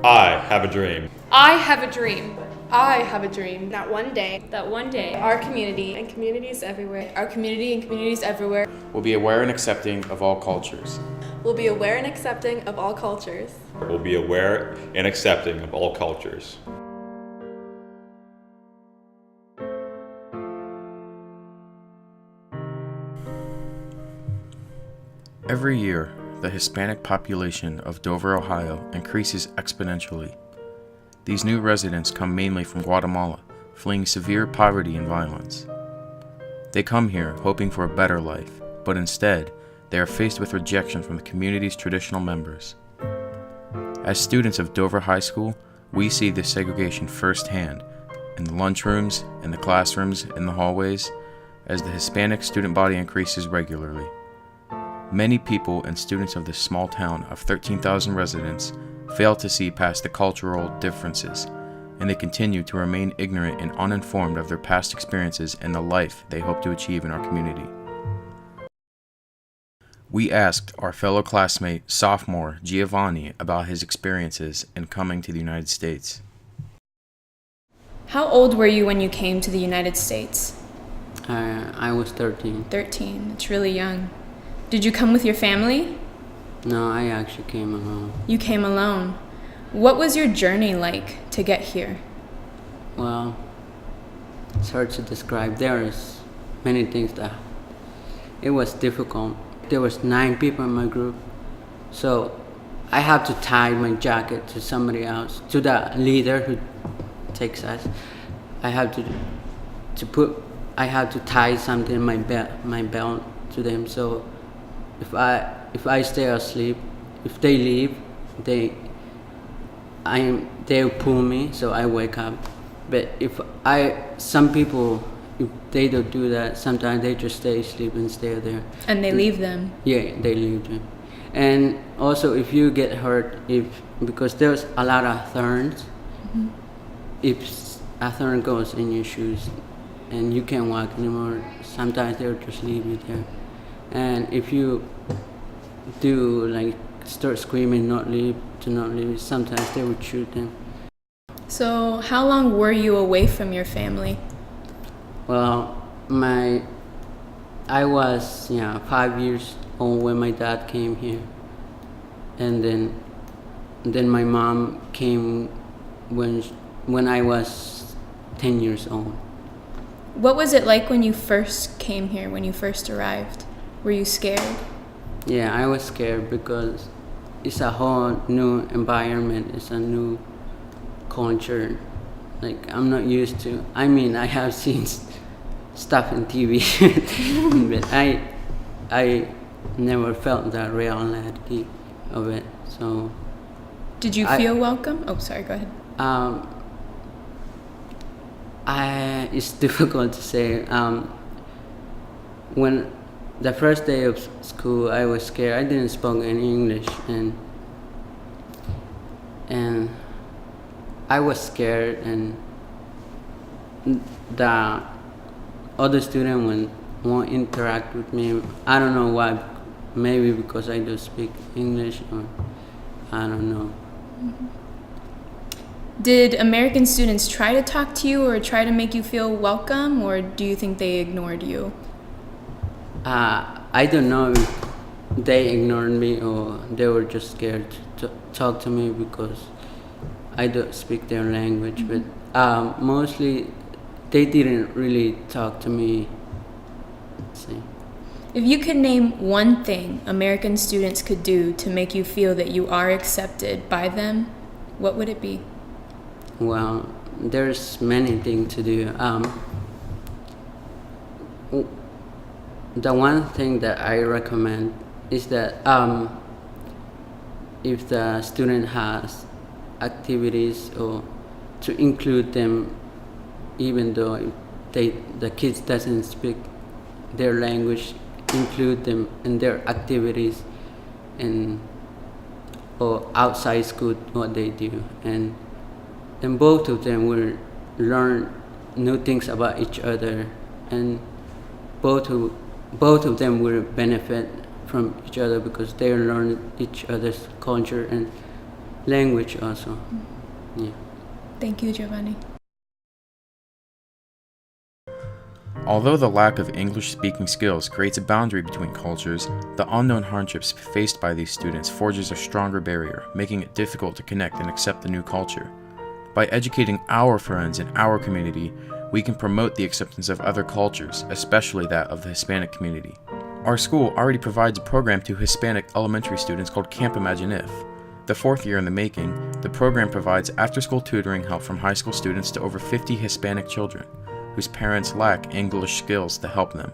I have a dream. I have a dream. I have a dream that one day, our community and communities everywhere, will be aware and accepting of all cultures. will be aware and accepting of all cultures. Will be aware and accepting of all cultures. Every year, the Hispanic population of Dover, Ohio increases exponentially. These new residents come mainly from Guatemala, fleeing severe poverty and violence. They come here hoping for a better life, but instead, they are faced with rejection from the community's traditional members. As students of Dover High School, we see this segregation firsthand in the lunchrooms, in the classrooms, in the hallways, as the Hispanic student body increases regularly. Many people and students of this small town of 13,000 residents fail to see past the cultural differences, and they continue to remain ignorant and uninformed of their past experiences and the life they hope to achieve in our community. We asked our fellow classmate, sophomore Giovanni, about his experiences in coming to the United States. How old were you when you came to the United States? I was 13. 13. It's really young. Did you come with your family? No, I actually came alone. You came alone. What was your journey like to get here? Well, it's hard to describe. There's many things that it was difficult. There was 9 people in my group, so I had to tie my jacket to somebody else, to the leader who takes us. I had to tie something in my belt to them. So if I stay asleep, if they leave, they'll pull me, so I wake up. But some people, if they don't do that, sometimes they just stay asleep and stay there. And they leave them? Yeah, they leave them. And also, if you get hurt, because there's a lot of thorns, Mm-hmm. if a thorn goes in your shoes and you can't walk anymore, sometimes they'll just leave you there. And if you do start screaming, not leave, sometimes they would shoot them. So how long were you away from your family? Well, I was 5 years old when my dad came here, and then my mom came when I was 10 years old. What was it like when you first came here, when you first arrived? Were you scared? Yeah, I was scared because it's a whole new environment. It's a new culture. I'm not used to. I mean, I have seen stuff in TV, but I never felt the reality of it. So. Did you feel welcome? Oh, sorry. Go ahead. It's difficult to say. When the first day of school, I was scared. I didn't speak any English, and I was scared, and the other student won't interact with me. I don't know why. Maybe because I don't speak English, or I don't know. Mm-hmm. Did American students try to talk to you or try to make you feel welcome, or do you think they ignored you? I don't know if they ignored me or they were just scared to talk to me because I don't speak their language. Mm-hmm. But mostly they didn't really talk to me. See. If you could name one thing American students could do to make you feel that you are accepted by them, what would it be? Well, there's many things to do. The one thing that I recommend is that if the student has activities, or to include them, even though the kids doesn't speak their language, include them in their activities or outside school, what they do, and both of them will learn new things about each other, and both of them will benefit from each other because they learn each other's culture, and language also. Yeah. Thank you, Giovanni. Although the lack of English-speaking skills creates a boundary between cultures, the unknown hardships faced by these students forges a stronger barrier, making it difficult to connect and accept the new culture. By educating our friends in our community, we can promote the acceptance of other cultures, especially that of the Hispanic community. Our school already provides a program to Hispanic elementary students called Camp Imagine If. The fourth year in the making, the program provides after-school tutoring help from high school students to over 50 Hispanic children, whose parents lack English skills to help them.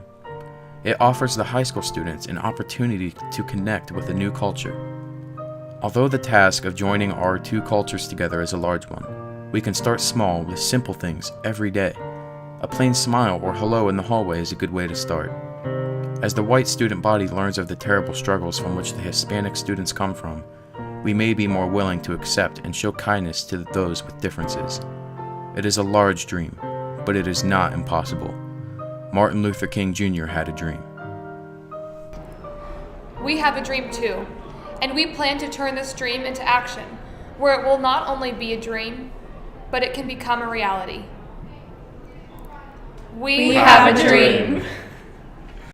It offers the high school students an opportunity to connect with a new culture. Although the task of joining our two cultures together is a large one, we can start small with simple things every day. A plain smile or hello in the hallway is a good way to start. As the white student body learns of the terrible struggles from which the Hispanic students come from, we may be more willing to accept and show kindness to those with differences. It is a large dream, but it is not impossible. Martin Luther King Jr. had a dream. We have a dream too, and we plan to turn this dream into action, where it will not only be a dream, but it can become a reality. We have a dream.